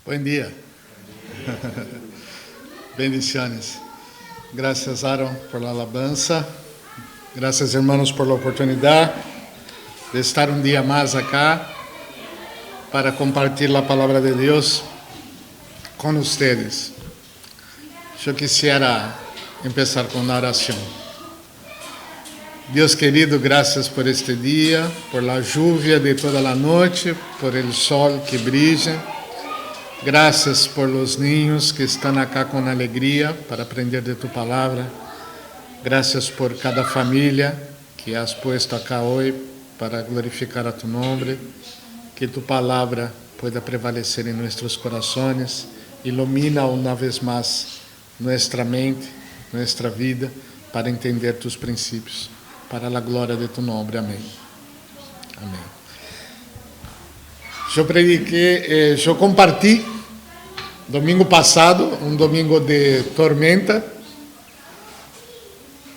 Buen día. Bendiciones. Gracias, Aaron, por la alabanza. Gracias, hermanos, por la oportunidad de estar un día más acá para compartir la palabra de Dios con ustedes. Yo quisiera empezar con una oración. Dios querido, gracias por este día, por la lluvia de toda la noche, por el sol que brilla. Gracias por los niños que están acá con alegría para aprender de tu palabra. Gracias por cada familia que has puesto acá hoy para glorificar a tu nombre. Que tu palabra pueda prevalecer en nuestros corazones. Ilumina una vez más nuestra mente, nuestra vida, para entender tus princípios. Para la gloria de tu nombre. Amén. Amén. Eu comparti domingo passado, um domingo de tormenta,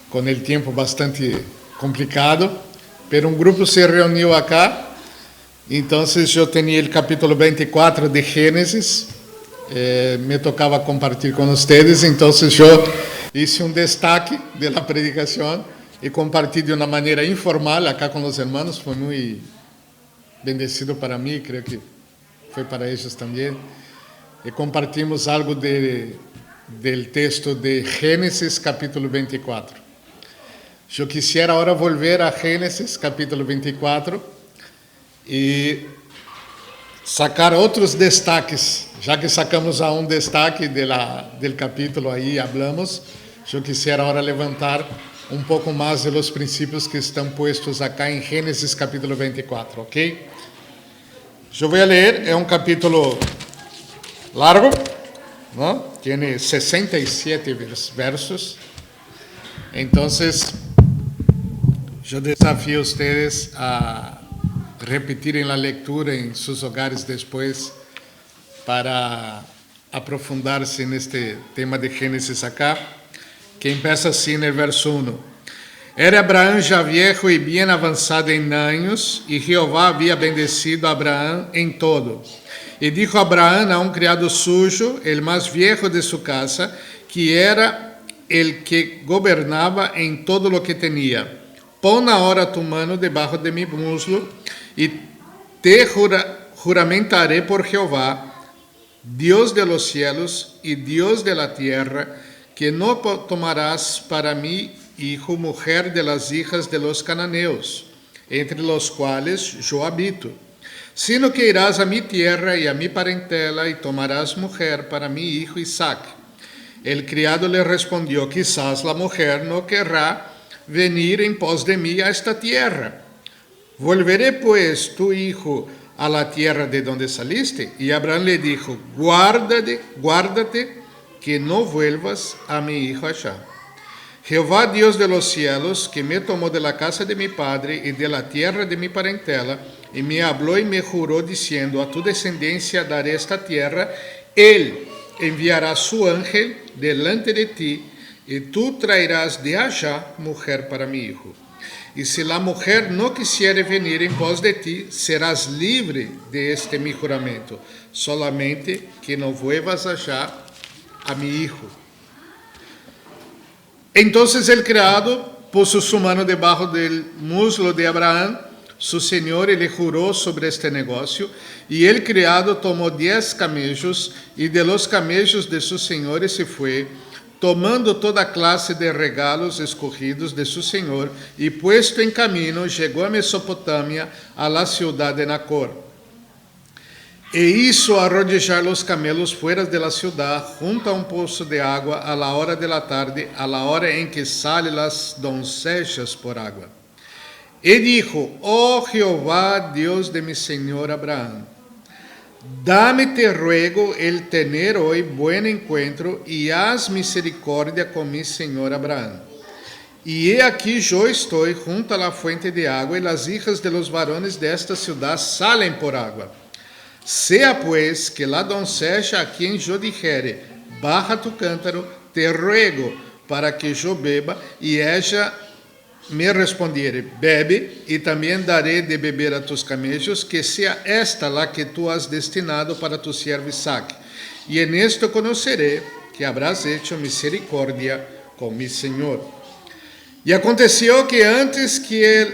com o tempo bastante complicado, pero um grupo se reuniu acá, então eu tinha o capítulo 24 de Gênesis, me tocava compartilhar com vocês, então eu hice um destaque da predicação e compartilhei de uma maneira informal acá com os irmãos, foi muito bendecido para mim, creio que foi para eles também. E compartimos algo del texto de Gênesis capítulo 24. Eu quisiera agora volver a Gênesis capítulo 24 e sacar outros destaques, já que sacamos a um destaque del capítulo aí, hablamos, eu quisiera agora levantar um pouco mais de los princípios que estão puestos acá em Gênesis capítulo 24, ok? Eu vou ler, é um capítulo largo, ¿no? Tiene 67 versos. Entonces, yo desafío a ustedes a repetirem la lectura en sus hogares después para aprofundarse en este tema de Génesis acá, que empieza así en el verso 1. Era Abraão já viejo e bem avançado em anos, e Jeová havia bendecido a Abraão em todo. E dijo Abraão a um criado suyo, el mais viejo de su casa, que era el que gobernava em todo lo que tenía: pon ahora tu mano debajo de mi muslo, e te juramentaré por Jeová, Dios de los cielos y Dios de la tierra, que no tomarás para mí hijo mujer de las hijas de los cananeos, entre los cuales yo habito, sino que irás a mi tierra y a mi parentela y tomarás mujer para mi hijo Isaac. El criado le respondió: quizás la mujer no querrá venir en pos de mí a esta tierra. ¿Volveré pues tu hijo a la tierra de donde saliste? Y Abraham le dijo: guárdate que no vuelvas a mi hijo allá. Jehová, Dios de los cielos, que me tomó de la casa de mi padre y de la tierra de mi parentela, y me habló y me juró diciendo: a tu descendencia daré esta tierra, él enviará su ángel delante de ti, y tú traerás de allá mujer para mi hijo. Y si la mujer no quisiere venir en pos de ti, serás libre de este mi juramento, solamente que no vuelvas allá a mi hijo. Entonces el criado puso su mano debajo del muslo de Abraham, su señor, y le juró sobre este negocio. Y el criado tomó 10 camellos, y de los camellos de su señor se fue, tomando toda clase de regalos escogidos de su señor, y puesto en camino, llegó a Mesopotamia, a la ciudad de Nacor. E hizo arrodillar los camelos fuera de la ciudad, junto a un pozo de agua, a la hora de la tarde, a la hora en que salen las doncellas por agua. E dijo: oh Jehová, Dios de mi señor Abraham, dame, te ruego, el tener hoy buen encuentro, y haz misericordia con mi señor Abraham. Y he aquí yo estoy junto a la fuente de agua, y las hijas de los varones de esta ciudad salen por agua. Sea pues que la doncella a quien yo dijere: baja tu cántaro, te ruego, para que yo beba, y ella me respondiere, bebe, y también daré de beber a tus camellos, que sea esta la que tú has destinado para tu siervo Isaac. Y en esto conoceré que habrás hecho misericordia con mi Señor. Y aconteció que antes que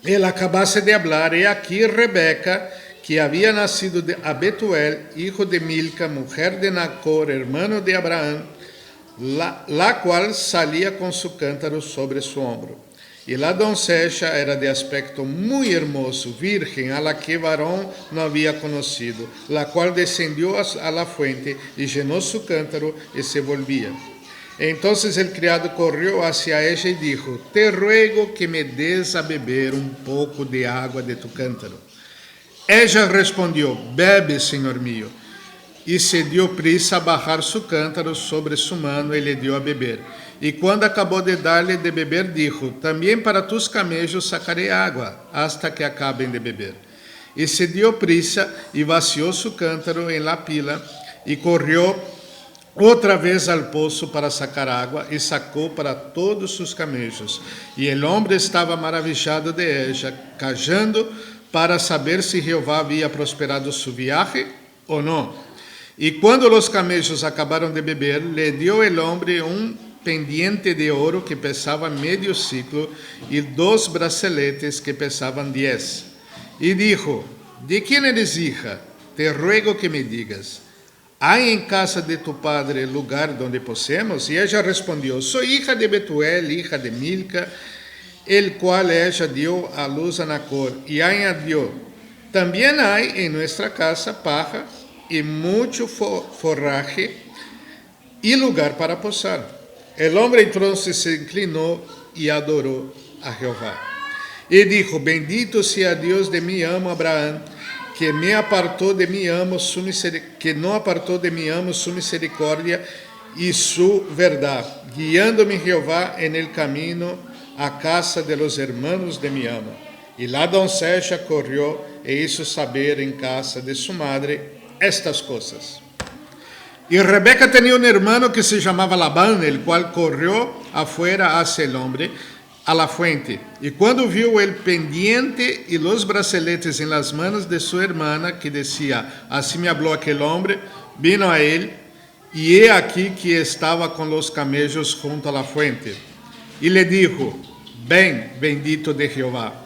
él acabase de hablar, he aquí Rebeca, que había nacido a Betuel, hijo de Milca, mujer de Nacor, hermano de Abraham, la cual salía con su cántaro sobre su hombro. Y la doncella era de aspecto muy hermoso, virgen, a la que varón no había conocido, la cual descendió a la fuente y llenó su cántaro y se volvía. Entonces el criado corrió hacia ella y dijo, te ruego que me des a beber un poco de agua de tu cántaro. Ella respondió, bebe, señor mío. Y se dio prisa a bajar su cántaro sobre su mano y le dio a beber. Y cuando acabó de darle de beber, dijo, también para tus camellos sacaré agua, hasta que acaben de beber. Y se dio prisa y vació su cántaro en la pila y corrió otra vez al pozo para sacar agua y sacó para todos sus camellos. Y el hombre estaba maravillado de ella, callando para saber si Jehová había prosperado su viaje o no. Y cuando los camellos acabaron de beber, le dio el hombre un pendiente de oro que pesaba medio ciclo y 2 braceletes que pesaban 10. Y dijo, ¿de quién eres hija? Te ruego que me digas. ¿Hay en casa de tu padre lugar donde posemos? Y ella respondió, soy hija de Betuel, hija de Milca, el cual ella dio a luz a Nacor. Y añadió, también hay en nuestra casa paja y mucho forraje y lugar para posar. El hombre entonces se inclinó y adoró a Jehová. Y dijo, bendito sea Dios de mi amo Abraham, que no apartó de mi amo su misericordia y su verdad, guiándome Jehová en el camino a casa de los hermanos de mi amo. Y la doncella corrió e hizo saber en casa de su madre estas cosas. Y Rebeca tenía un hermano que se llamaba Labán, el cual corrió afuera hacia el hombre, a la fuente. Y cuando vio el pendiente y los braceletes en las manos de su hermana, que decía, así me habló aquel hombre, vino a él, y he aquí que estaba con los camellos junto a la fuente. Y le dijo, ven, bendito de Jehová,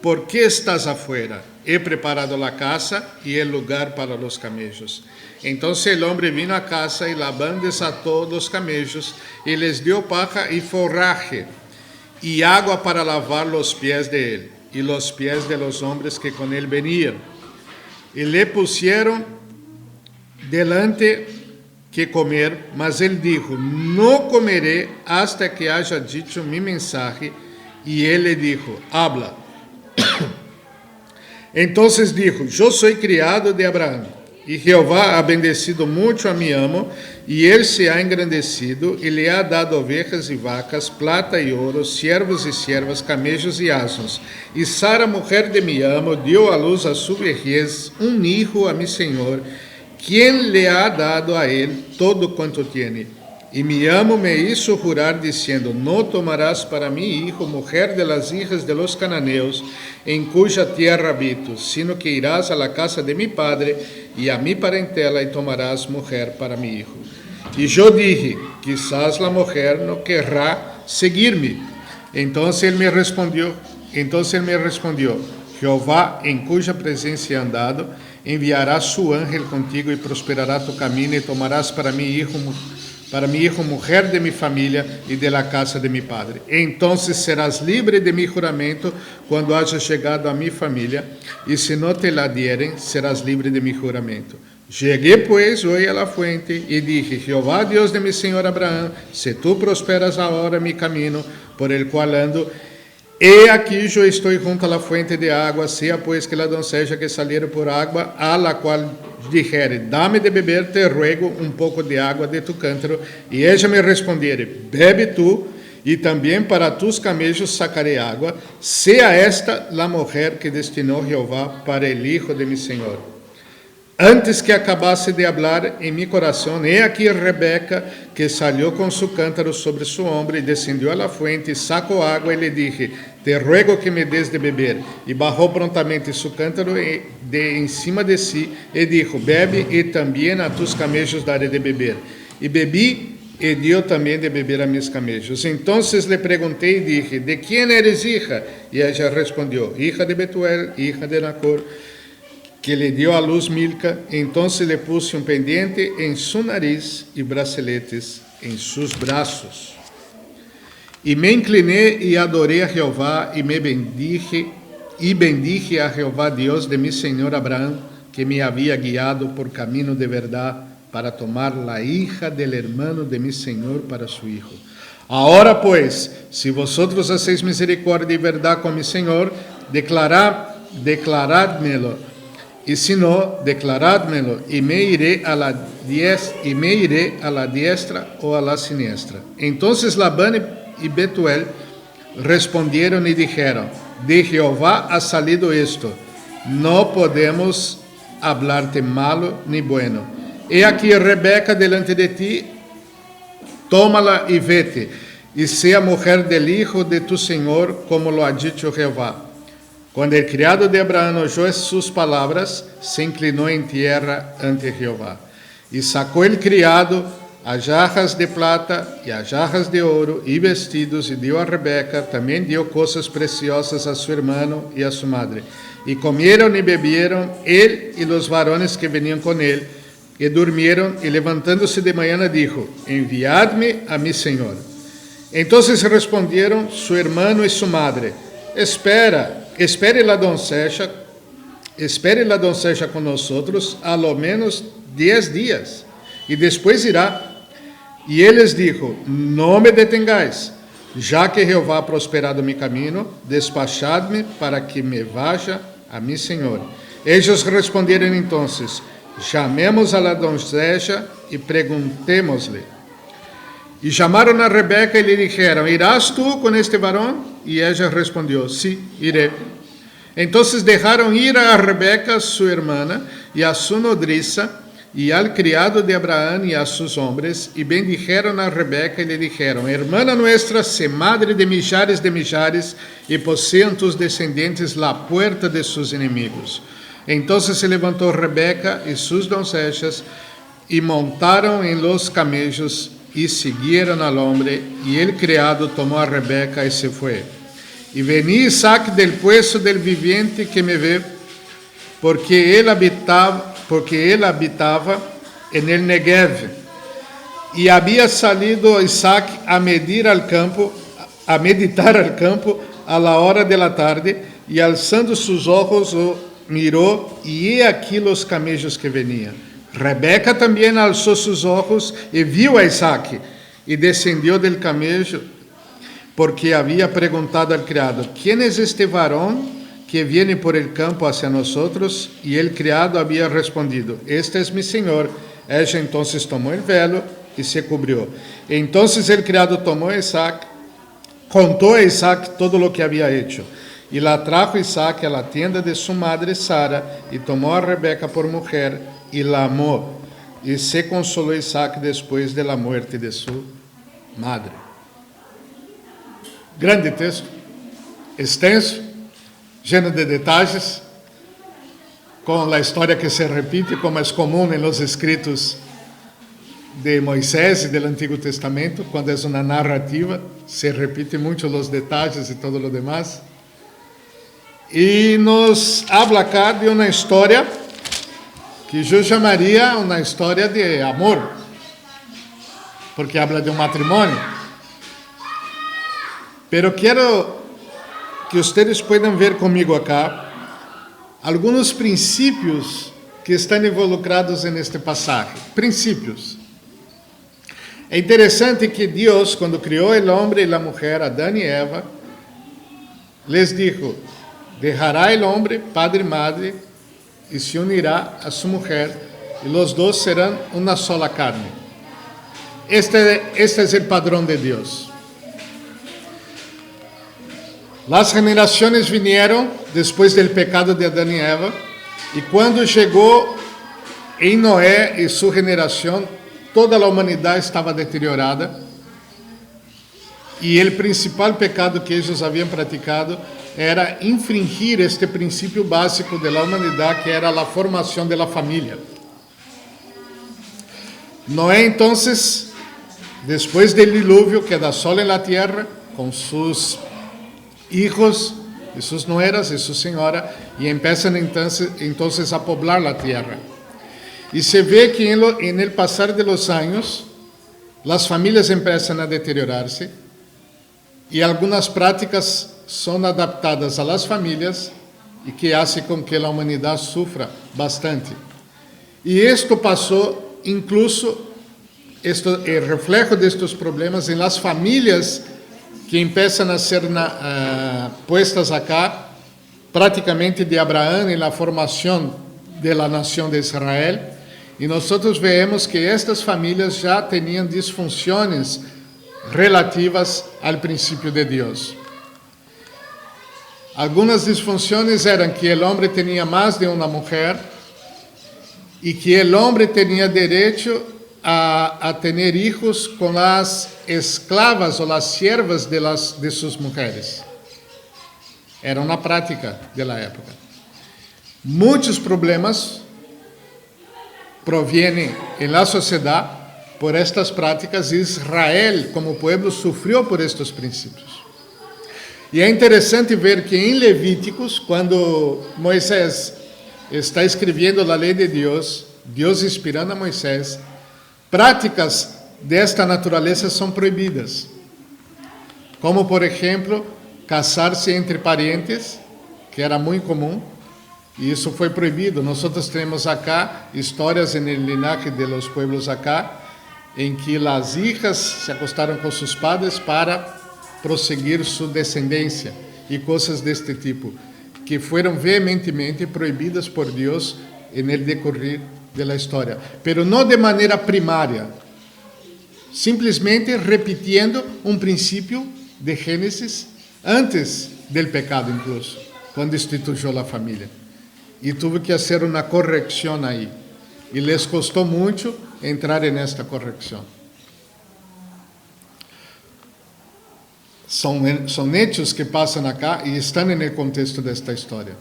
¿por qué estás afuera? He preparado la casa y el lugar para los camellos. Entonces el hombre vino a casa y Labán desató los camellos y les dio paja y forraje y agua para lavar los pies de él y los pies de los hombres que con él venían. Y le pusieron delante que comer, mas él dijo, no comeré hasta que haya dicho mi mensaje. Y él le dijo, habla. Entonces dijo, yo soy criado de Abraham, y Jehová ha bendecido mucho a mi amo, y él se ha engrandecido, y le ha dado ovejas y vacas, plata y oro, siervos y siervas, camellos y asnos. Y Sara, mujer de mi amo, dio a luz a su vejez un hijo a mi señor, quien le ha dado a él todo cuanto tiene. Y mi amo me hizo jurar diciendo, no tomarás para mi hijo mujer de las hijas de los cananeos, en cuya tierra habito, sino que irás a la casa de mi padre y a mi parentela y tomarás mujer para mi hijo. Y yo dije, quizás la mujer no querrá seguirme. Entonces él me respondió, Jehová, en cuya presencia he andado, enviará su ángel contigo y prosperará tu camino y tomarás para mi hijo mujer de mi familia y de la casa de mi padre. Entonces serás libre de mi juramento cuando hayas llegado a mi familia, y si no te la dieren, serás libre de mi juramento. Llegué pues hoy a la fuente y dije, Jehová, Dios de mi señor Abraham, si tú prosperas ahora mi camino por el cual ando, he aquí yo estoy junto a la fuente de agua, sea pues que la doncella que saliera por agua, a la cual dijere, dame de beber, te ruego un poco de agua de tu cántaro, y ella me respondiere, bebe tú, y también para tus camellos sacaré agua, sea esta la mujer que destinó Jehová para el hijo de mi señor. Antes que acabasse de hablar en mi corazón, he aquí Rebeca, que salió con su cántaro sobre su hombro y descendió a la fuente, sacó agua y le dije, te ruego que me des de beber. Y bajó prontamente su cántaro de encima de sí y dijo, bebe y también a tus camellos daré de beber. Y bebí y dio también de beber a mis camellos. Entonces le pregunté y dije, ¿de quién eres hija? Y ella respondió, hija de Betuel, hija de Nacor, que le dio a luz Milca. Entonces le puse un pendiente en su nariz y brazaletes en sus brazos. Y me incliné y adoré a Jehová y bendije a Jehová Dios de mi señor Abraham, que me había guiado por camino de verdad para tomar la hija del hermano de mi señor para su hijo. Ahora pues, si vosotros hacéis misericordia y verdad con mi señor, declarádmelo. Y si no, declarádmelo, y me iré a la diestra o a la siniestra. Entonces Labán y Betuel respondieron y dijeron, de Jehová ha salido esto, no podemos hablarte malo ni bueno. He aquí Rebeca delante de ti, tómala y vete, y sea mujer del hijo de tu señor, como lo ha dicho Jehová. Cuando el criado de Abraham oyó sus palabras, se inclinó en tierra ante Jehová. Y sacó el criado alhajas de plata y alhajas de oro y vestidos, y dio a Rebeca. También dio cosas preciosas a su hermano y a su madre. Y comieron y bebieron él y los varones que venían con él, y durmieron. Y levantándose de mañana dijo, enviadme a mi señor. Entonces respondieron su hermano y su madre, espere la doncella con nosotros a lo menos 10 días, y después irá. Y él les dijo, no me detengáis, ya que Jehová ha prosperado mi camino, despachadme para que me vaya a mi señor. Ellos respondieron entonces, llamemos a la doncella y preguntémosle. Y llamaron a Rebeca y le dijeron, ¿irás tú con este varón? Y ella respondió, sí, iré. Entonces dejaron ir a Rebeca, su hermana, y a su nodriza, y al criado de Abraham y a sus hombres, y bendijeron a Rebeca y le dijeron, hermana nuestra, sé madre de millares, y posean tus descendientes la puerta de sus enemigos. Entonces se levantó Rebeca y sus doncellas, y montaron en los camellos, y siguieron al hombre, y el criado tomó a Rebeca y se fue. Y venía Isaac del puesto del viviente que me ve, porque él habitaba en el Negev. Y había salido Isaac a meditar al campo a la hora de la tarde, y alzando sus ojos miró, y he aquí los camellos que venían. Rebeca também alçou seus ojos e viu a Isaac, e descendió del camello, porque había preguntado al criado, ¿quién es este varón que viene por el campo hacia nosotros? Y el criado había respondido, este es mi señor. Ella entonces tomó el velo y se cubrió. Entonces el criado contó a Isaac todo lo que había hecho. Y la trajo Isaac a la tienda de su madre Sara, y tomó a Rebeca por mujer, y la amó. Y se consoló Isaac después de la muerte de su madre. Grande texto, extenso, lleno de detalles, con la historia que se repite, como es común en los escritos de Moisés y del Antiguo Testamento. Cuando es una narrativa, se repiten mucho los detalles y todo lo demás. E nos habla acá de uma história que eu chamaria uma história de amor, porque habla de um matrimônio. Pero quero que vocês puedan ver comigo acá alguns princípios que estão involucrados neste passagem. Princípios. É interessante que Deus, quando criou o homem e a mulher, Adão e Eva, les dijo, dejará el hombre padre y madre y se unirá a su mujer, y los dos serán una sola carne. Este es el padrón de Dios. Las generaciones vinieron después del pecado de Adán y Eva, y cuando llegó em Noé e sua geração, toda a humanidade estava deteriorada. E o principal pecado que eles haviam praticado era infringir este princípio básico da humanidade, que era a formação da família. Noé, então, depois do dilúvio, queda solo na terra, com seus hijos, e suas nueras, e sua senhora, e começam então a poblar a terra. E se vê que em el passar de los anos, as famílias começam a deteriorar-se, e algumas práticas são adaptadas às famílias e que fazem com que a humanidade sofra bastante. E isto passou, incluso, o reflejo destes problemas em las famílias que começam a ser puestas acá, praticamente de Abraão, na formação da nação de Israel. E nós vemos que estas famílias já tinham disfunções relativas ao princípio de Deus. Algumas disfunções eram que o homem tinha mais de uma mulher e que o homem tinha direito a ter hijos com as esclavas ou as siervas de suas mulheres. Era uma prática da época. Muitos problemas provêm na sociedade por estas práticas, e Israel, como povo, sofreu por estes princípios. E é interessante ver que em Levíticos, quando Moisés está escrevendo a lei de Deus, Deus inspirando a Moisés, práticas desta natureza são proibidas. Como, por exemplo, casar-se entre parentes, que era muito comum, e isso foi proibido. Nós temos acá histórias no linaje de los pueblos acá, em que as hijas se acostaram com seus padres para prosseguir sua descendência e coisas deste tipo, que foram veementemente proibidas por Deus no decorrer da história, pero não de maneira primária, simplesmente repetindo um princípio de Gênesis antes do pecado, incluso, quando instituiu a família. E teve que fazer uma correção aí. E les custou muito entrar nesta correção. São hechos que passam acá e estão no contexto desta história.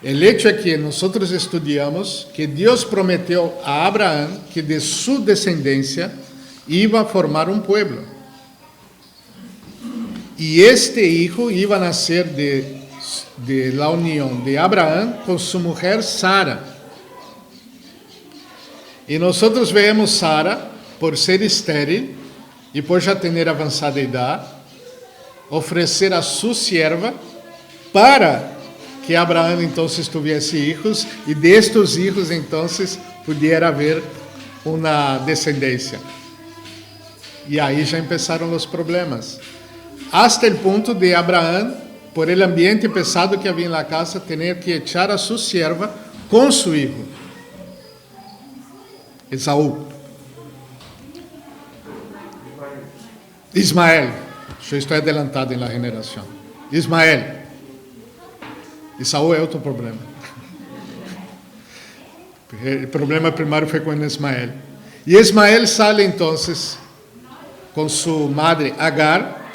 O hecho é que nós estudamos que Deus prometeu a Abraão que de sua descendência iba a formar um povo. E este hijo iba a nascer de la união de Abraão com sua mulher Sara. E nós vemos Sara, por ser estéril e por já ter avançada idade, oferecer a sua serva para que Abraão então tivesse filhos, e destes filhos então pudiera haver uma descendência. E aí já começaram os problemas. Hasta o ponto de Abraão, por el ambiente pesado que havia na casa, ter que echar a sua serva com seu filho, Esaú. Ismael. Eu estou adelantado em la geração. Ismael. Esaú é outro problema. O problema primário foi com Ismael. E Ismael sai então com sua madre Agar,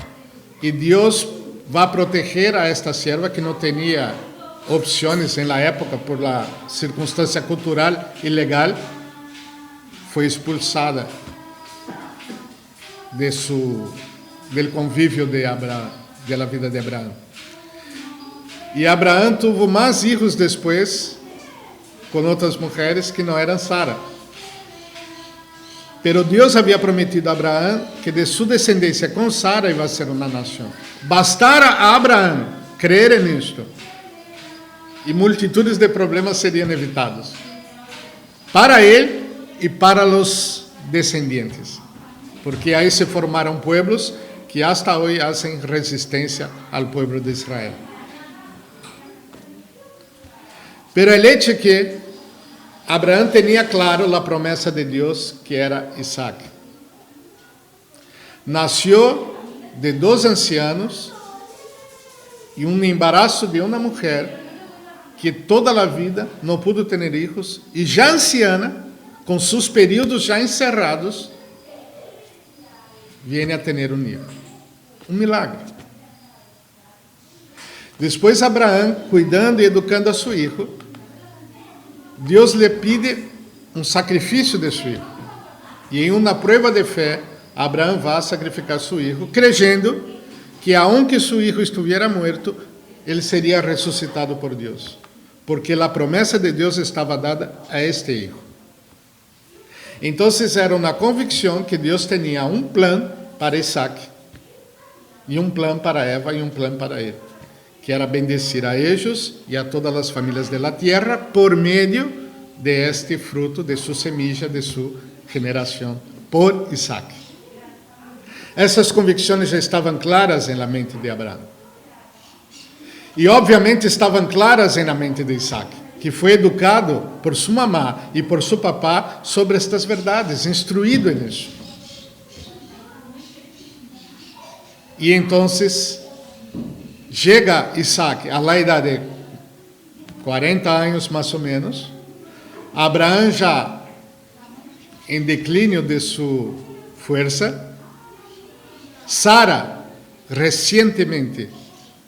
e Deus vai proteger a esta serva que não tinha opções na época por la circunstância cultural e legal. Foi expulsada do convívio da vida de Abraão. E Abraão teve mais filhos depois com outras mulheres que não eram Sara. Pero Deus havia prometido a Abraão que de sua descendência com Sara ia ser uma nação. Bastara a Abraão crer nisto, e multitudes de problemas seriam evitados para ele e para os descendentes, porque aí se formaram pueblos que hasta hoje fazem resistência ao povo de Israel. Pero el hecho es que Abraão tinha claro a promessa de Deus, que era Isaac. Nasceu de dois ancianos e um embaraço de uma mulher que toda a vida não pudo ter filhos, e já anciana com seus períodos já encerrados, viene a ter um hijo. Um milagre. Depois Abraão, cuidando e educando a seu filho, Deus lhe pide um sacrifício de seu filho. E em uma prova de fé, Abraão vai sacrificar seu filho, creyendo que, aunque seu filho estivesse morto, ele seria ressuscitado por Deus. Porque a promessa de Deus estava dada a este filho. Então, era uma convicção que Deus tinha um plano para Isaac, e um plano para Eva, e um plano para ele, que era bendecir a eles e a todas as famílias da terra por meio de este fruto, de sua semilla, de sua geração, por Isaac. Essas convicções já estavam claras na mente de Abraão. E obviamente estavam claras na mente de Isaac, que foi educado por sua mamá e por seu papá sobre estas verdades, instruído nisso. E então chega Isaac a la idade de 40 anos mais ou menos, Abraão já em declínio de sua força, Sara recentemente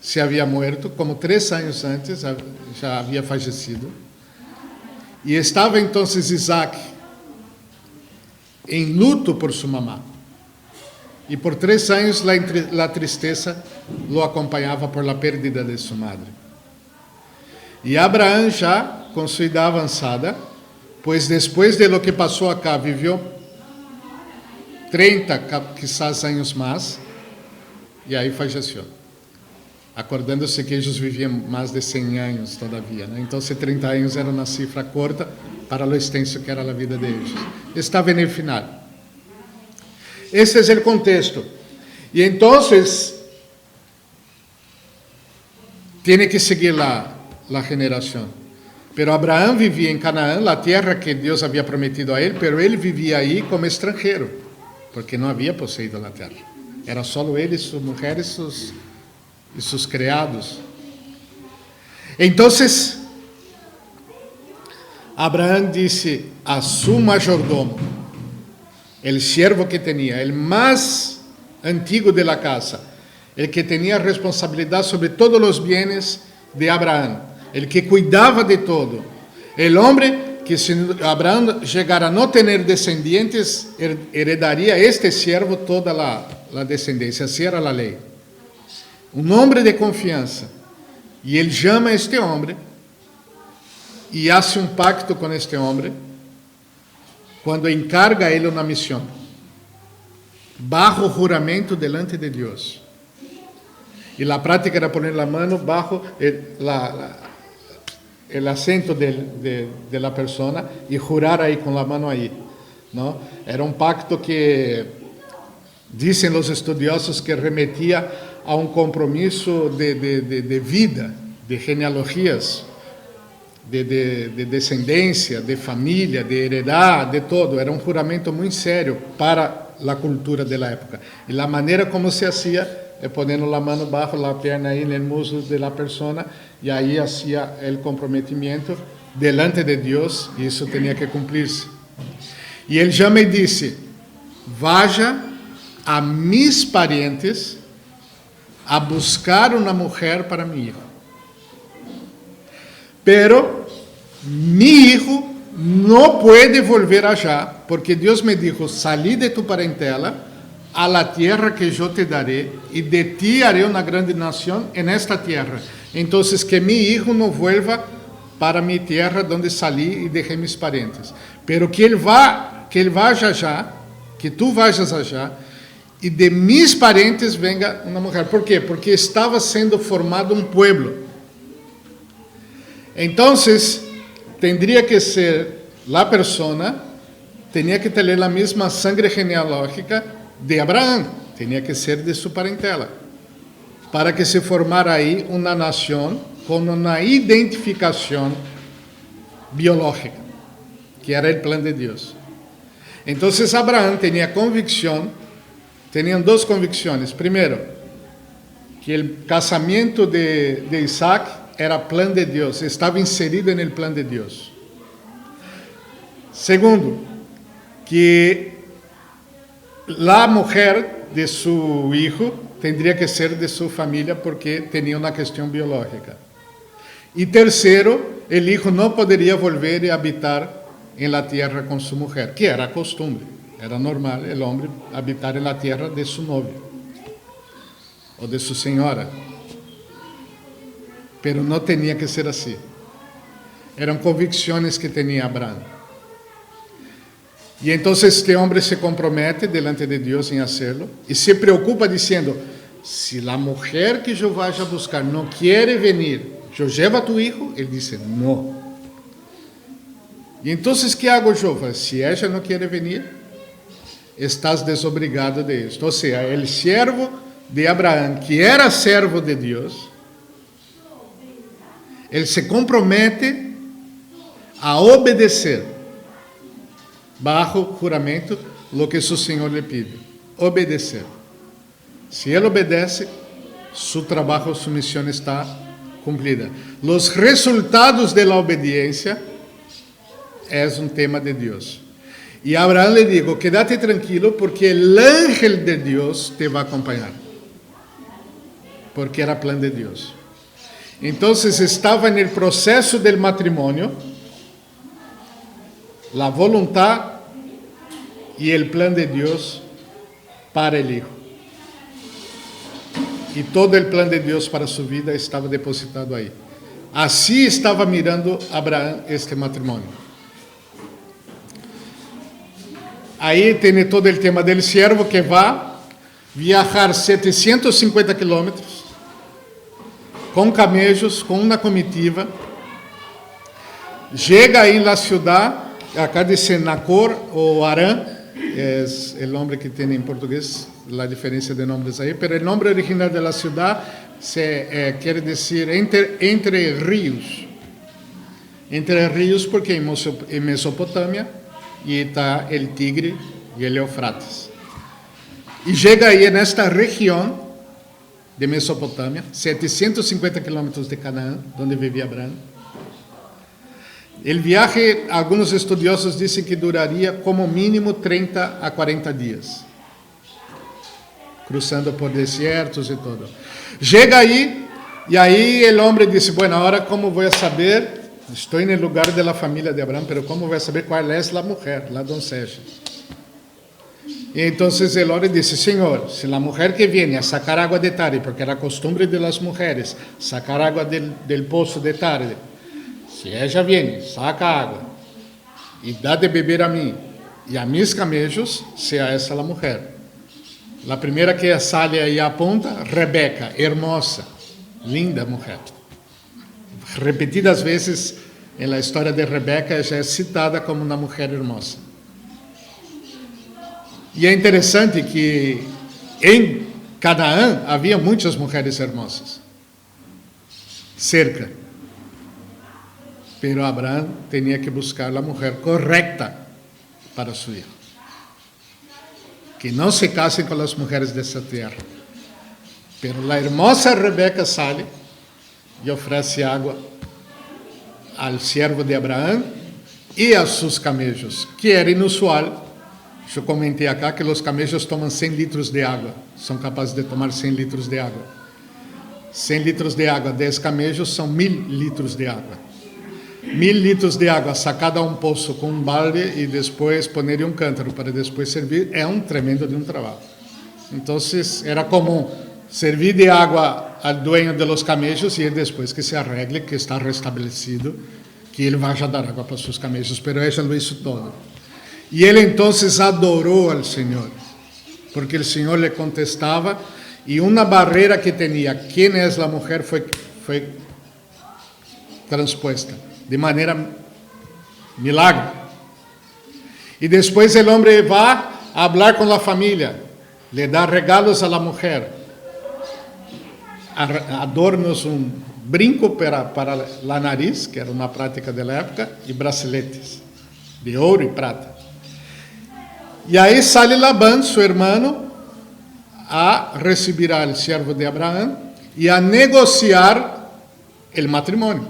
se havia morto, como 3 anos antes já havia falecido, e estava então Isaac em luto por sua mamá. E por 3 anos a tristeza lo acompanhava por la pérdida de sua madre. E Abraão já com sua idade avançada, pois depois de lo que passou acá, viveu 30, quizás anos mais, e aí faleceu. Acordando-se que eles viviam mais de 100 anos todavia, né? Então, 30 anos era uma cifra corta para o extenso que era a vida deles. Estava no final. Esse é o contexto. E então, tem que seguir a geração. Pero Abraão vivia em Canaã, a terra que Deus havia prometido a ele, pero ele vivia aí como estrangeiro, porque não havia possuído a terra. Era só ele, sua mulher e seus criados. Então, Abraão disse a seu majordomo, o servo que tinha, o mais antigo de la casa, o que tinha responsabilidade sobre todos os bienes de Abraão, o que cuidava de todo, o homem que, se Abraão chegara a não ter descendientes, heredaria este servo toda a descendência. Assim era a lei. Um homem de confiança. E ele chama este homem e hace um pacto com este homem quando encarga a ele uma missão, bajo juramento delante de Deus. E a prática era poner a mão bajo el acento de la persona e jurar aí com a mão aí, não? Era um pacto que dizem os estudiosos que remetia a um compromisso de vida, de genealogias, de descendência, de família, de heredar, de todo. Era um juramento muito sério para a cultura da época. E a maneira como se hacía é ponendo a mão bajo a perna aí no muslo de la persona, e aí hacía o comprometimento delante de Deus, e isso tinha que cumprir-se. E ele já me disse: vaya a mis parientes a buscar uma mulher para mi hijo. Pero mi hijo no puede volver allá, porque Deus me dijo: salí de tu parentela a la tierra que yo te daré, y de ti haré una grande nación en esta tierra. Entonces, que mi hijo no vuelva para mi tierra donde salí y dejé mis parientes, pero que él vaya allá, que tú vayas allá, y de mis parientes venga una mujer. ¿Por qué? Porque estaba siendo formado un pueblo. Entonces, tendría que ser la persona, tenía que tener la misma sangre genealógica de Abraão, tinha que ser de sua parentela, para que se formara aí uma nação com uma identificação biológica, que era o plano de Deus. Então, Abraão tinha convicção, tinham 2 convicções. Primeiro, que o casamento de Isaac era plano de Deus, estava inserido no plano de Deus. Segundo, que la mujer de su hijo tendría que ser de su familia porque tenía una cuestión biológica. Y tercero, el hijo no podría volver a habitar en la tierra con su mujer, que era costumbre, era normal el hombre habitar en la tierra de su novio o de su señora. Pero no tenía que ser así. Eran convicciones que tenía Abraham. Y entonces este hombre se compromete delante de Dios en hacerlo y se preocupa diciendo, si la mujer que yo vaya a buscar no quiere venir, ¿yo llevo a tu hijo? Él dice, no. Y entonces, ¿qué hago yo? Si ella no quiere venir, estás desobrigado de esto. O sea, el siervo de Abraham, que era servo de Dios, él se compromete a obedecer, bajo juramento, lo que su Señor le pide. Obedecer. Si él obedece, su trabajo, su misión está cumplida. Los resultados de la obediencia es un tema de Dios. Y Abraham le dijo, quédate tranquilo porque el ángel de Dios te va a acompañar. Porque era plan de Dios. Entonces estaba en el proceso del matrimonio, la voluntad y el plan de Dios para el hijo. Y todo el plan de Dios para su vida estaba depositado ahí. Así estaba mirando Abraham este matrimonio. Ahí tiene todo el tema del siervo que va a viajar 750 kilómetros con camellos, con una comitiva. Llega ahí en la ciudad, acá dice Nacor o Harán, es el nombre que tiene en portugués, la diferencia de nombres ahí, pero el nombre original de la ciudad quiere decir entre ríos. Entre ríos porque en Mesopotamia y está el Tigre y el Eufrates. Y llega ahí en esta región de Mesopotamia, 750 kilómetros de Canaán, donde vivía Abraham. El viaje, algunos estudiosos dicen que duraría como mínimo 30 a 40 días, cruzando por desiertos y todo. Llega ahí, y ahí el hombre dice, bueno, ahora ¿cómo voy a saber? Estoy en el lugar de la familia de Abraham, pero ¿cómo voy a saber cuál es la mujer, la doncella? Y entonces el hombre dice, Señor, si la mujer que viene a sacar agua de tarde, porque era costumbre de las mujeres, sacar agua del pozo de tarde, si ella viene, saca agua y da de beber a mí y a mis camellos, sea esa la mujer. La primera que sale ahí apunta, Rebeca, hermosa, linda mujer. Repetidas veces en la historia de Rebeca, ella es citada como una mujer hermosa. Y es interesante que en Canaán había muchas mujeres hermosas, cerca. Pero Abraham tenía que buscar la mujer correcta para su hijo. Que no se casen con las mujeres de esa tierra. Pero la hermosa Rebeca sale y ofrece agua al siervo de Abraham y a sus camellos, que era inusual. Yo comenté acá que los camellos toman 100 litros de agua, son capaces de tomar 100 litros de agua. 100 litros de agua, 10 camellos son 1000 litros de agua. 1000 litros de agua sacada a un pozo con un balde y después poner un cántaro para después servir, es un tremendo de un trabajo. Entonces era común servir de agua al dueño de los camellos y él después que se arregle, que está restablecido, que él vaya a dar agua para sus camellos, pero ella lo hizo todo. Y él entonces adoró al Señor, porque el Señor le contestaba y una barrera que tenía, ¿quién es la mujer?, fue transpuesta de manera milagro. Y después el hombre va a hablar con la familia, le da regalos a la mujer, adornos, un brinco para la nariz, que era una práctica de la época, y braceletes de oro y plata. Y ahí sale Labán, su hermano, a recibir al siervo de Abraham y a negociar el matrimonio.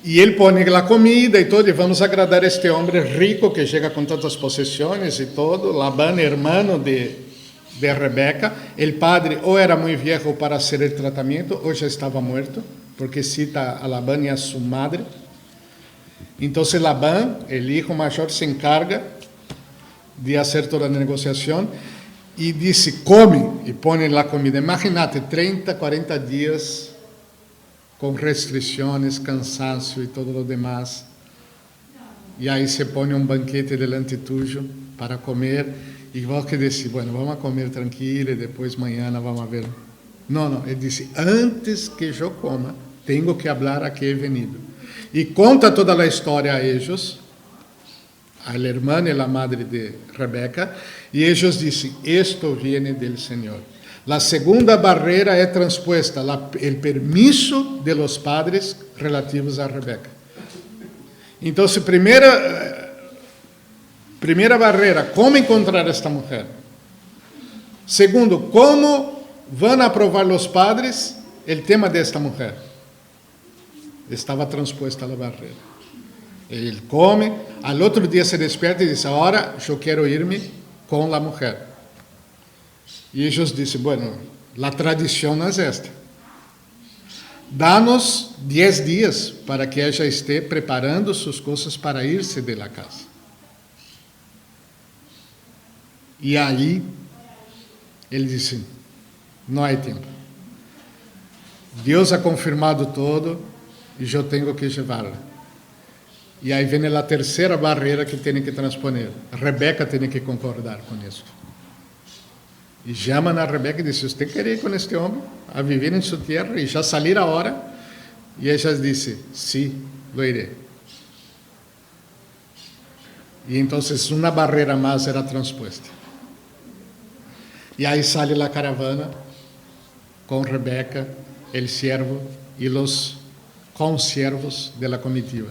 E ele põe a comida e todo, e vamos agradar a este homem rico que chega com tantas possessões e todo. Labán, hermano de Rebeca. O padre ou era muito viejo para fazer o tratamento, ou já estava morto, porque cita a Labán e a sua madre. Então, Labán, o hijo maior, se encarga de fazer toda a negociação e disse: come, e põe a comida. Imagínate, 30, 40 dias com restrições, cansaço e todo o demás. E aí se põe um banquete delante tuyo para comer, e vos que disse, bueno, vamos a comer tranquilo, e depois amanhã vamos a ver. Não, ele disse, antes que eu coma, tenho que falar a que he venido. E conta toda a história a eles, al hermano e a madre de Rebeca, e eles dizem, esto viene del Senhor. La segunda barreira é transpuesta, o permiso de los padres relativos a Rebeca. Então, primeira barreira, como encontrar esta mulher? Segundo, como vão aprovar os padres o tema desta mulher? Estava transposta a barreira. Ele come, al outro dia se desperta e diz, agora eu quero ir-me com a mulher. E eles disseram, bueno, a tradição não é esta. Dá-nos 10 dias para que ela esteja preparando suas coisas para ir-se de la casa. E aí, ele disse, não há tempo. Deus ha confirmado todo e eu tenho que levá-la. E aí vem a terceira barreira que tem que transponer. Rebeca tem que concordar com isso. E chamam a Rebeca e dizem, você quer ir com este homem a viver em sua terra e já sair a hora? E ela disse, sim, lo iré. E então uma barreira mais era transposta. E aí sai a caravana com Rebeca, o siervo e os conservos da comitiva.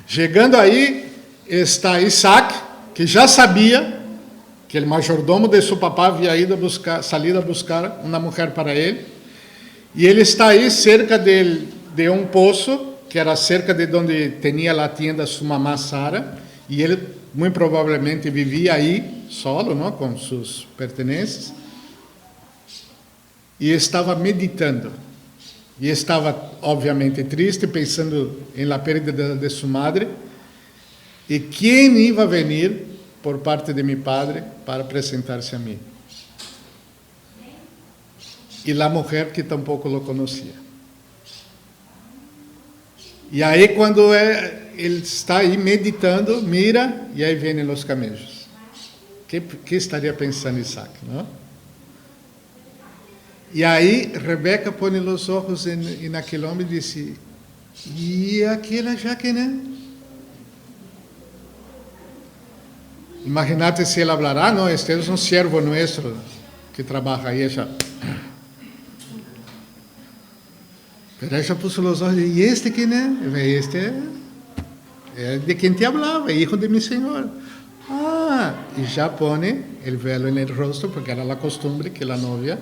Chegando aí está Isaac, que já sabia que o majordomo de seu papá havia salido a buscar uma mulher para ele, e ele está aí cerca de um poço, que era cerca de onde tinha a tienda sua mamá Sara, e ele muito provavelmente vivia aí, solo, não, com seus pertences, e estava meditando, e estava obviamente triste, pensando em la pérdida de sua madre, e quem ia venir por parte de meu padre para apresentar-se a mim. E a mulher que tampouco lo conhecia. E aí quando ele está aí meditando, mira, e aí vêm os camelos. Que estaria pensando Isaac, não? E aí Rebeca põe os olhos naquele homem e diz, e aquela já que não? Imagínate se ele hablará, não, este é um servo nosso que trabalha aí, ella. Pero ella puso os olhos, e este quem é? Este é de quem te hablava, hijo de mi Senhor. E já põe o velo no rosto, porque era a costumbre que a novia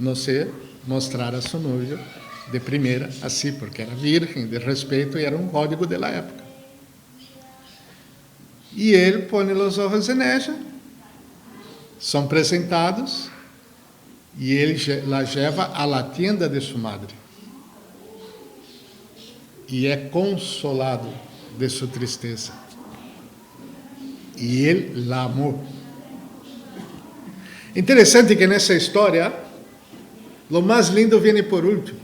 não se mostrara a seu novio de primeira, assim, porque era virgem, de respeito, e era um código da época. E ele põe os olhos em ella, são apresentados, e ele la leva à la tienda de sua madre. E é consolado de sua tristeza. E ele la amou. Interessante que nessa história, o mais lindo vem por último.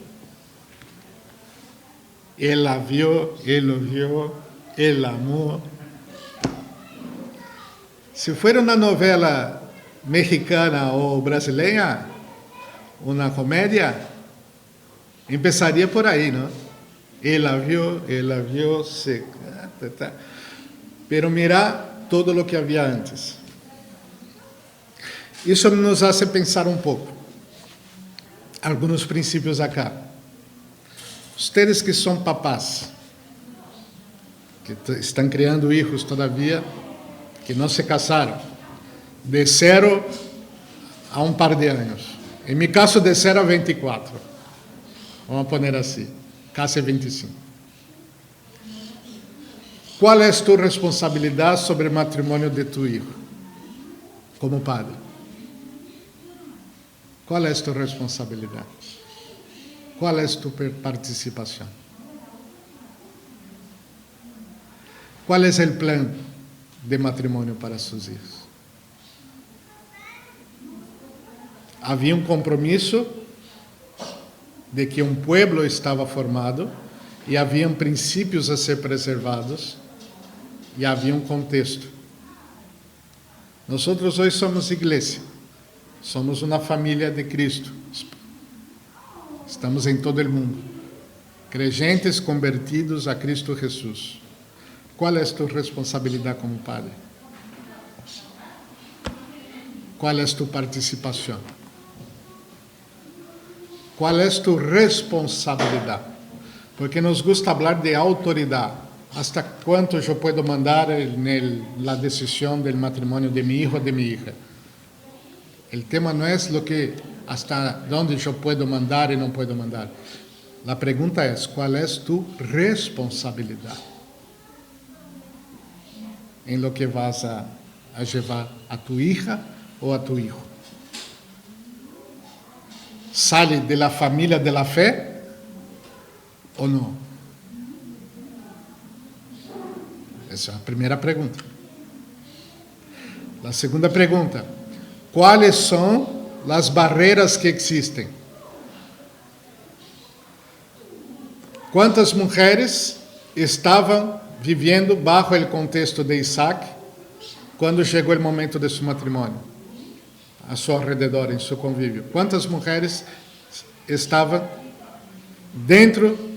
Ele la viu, ele o viu, ele la amou. Se for uma novela mexicana ou brasileira, uma comédia, começaria por aí, não? Ela viu, se... Pero mira todo o que havia antes. Isso nos hace pensar um pouco. Alguns princípios acá. Ustedes que são papás, que estão criando hijos todavia, que não se casaram, de 0 a um par de anos. Em meu caso, de 0 a 24. Vamos pôr assim, casi 25. ¿Cuál es tu responsabilidad sobre el matrimonio de tu hijo como padre? ¿Cuál es tu responsabilidad? ¿Cuál es tu participación? ¿Cuál es el plan de matrimonio para sus hijos? Había un compromiso de que un pueblo estaba formado y habían principios a ser preservados y había un contexto. Nosotros hoy somos iglesia, somos una familia de Cristo. Estamos en todo el mundo, creyentes convertidos a Cristo Jesús. ¿Cuál es tu responsabilidad como padre? ¿Cuál es tu participación? ¿Cuál es tu responsabilidad? Porque nos gusta hablar de autoridad. ¿Hasta cuánto yo puedo mandar en la decisión del matrimonio de mi hijo o de mi hija? El tema no es lo que hasta dónde yo puedo mandar y no puedo mandar. La pregunta es, ¿cuál es tu responsabilidad en lo que vas a llevar a tu hija o a tu hijo? ¿Sale de la familia de la fe o no? Esa es la primera pregunta. La segunda pregunta, ¿cuáles son las barreras que existen? ¿Cuántas mujeres estaban viviendo bajo el contexto de Isaac cuando llegó el momento de su matrimonio? A su alrededor, en su convivio. ¿Cuántas mujeres estaban dentro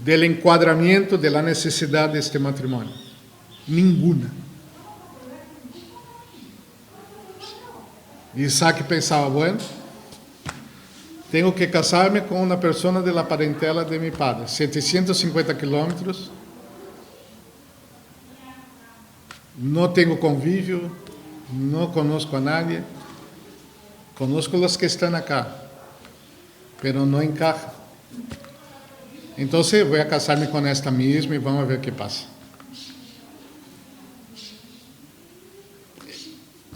del encuadramiento de la necesidad de este matrimonio? Ninguna. Isaac pensaba, bueno, tengo que casarme con una persona de la parentela de mi padre, 750 kilómetros, no tengo convivio, no conozco a nadie, conozco los que están acá, pero no encaja. Entonces voy a casarme con esta misma y vamos a ver qué pasa.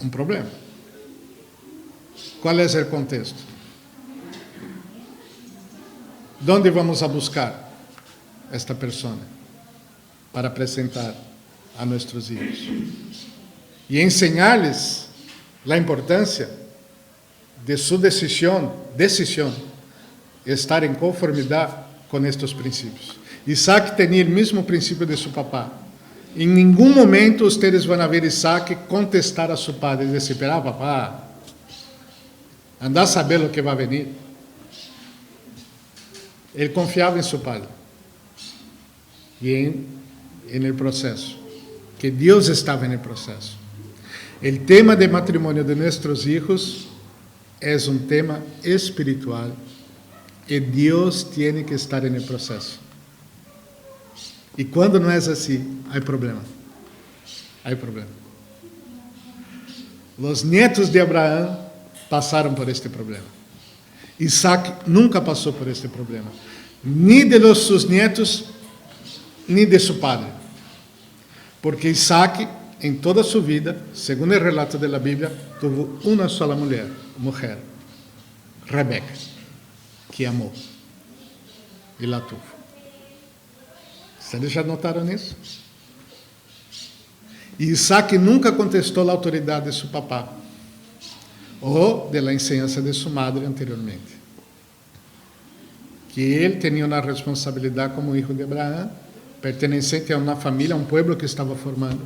Un problema. ¿Cuál es el contexto? ¿Dónde vamos a buscar esta persona para presentar a nuestros hijos? Y enseñarles la importancia de su decisión, estar en conformidad con estos principios. Isaac tenía el mismo principio de su papá. En ningún momento ustedes van a ver Isaac contestar a su padre y decir, pero papá, anda a saber lo que va a venir. Él confiaba en su padre y en el proceso, que Dios estaba en el proceso. El tema de matrimonio de nuestros hijos es un tema espiritual y Dios tiene que estar en el proceso. Y cuando no es así, hay problema. Hay problema. Los nietos de Abraham pasaron por este problema. Isaac nunca pasó por este problema, ni de sus nietos, ni de su padre. Porque Isaac, en toda su vida, según el relato de la Biblia, tuvo una sola mujer, Rebeca, que amó y la tuvo. ¿Ustedes ya notaron eso? Y Isaac nunca contestó la autoridad de su papá o de la enseñanza de su madre anteriormente. Que él tenía una responsabilidad como hijo de Abraham, perteneciente a una familia, a un pueblo que estaba formando,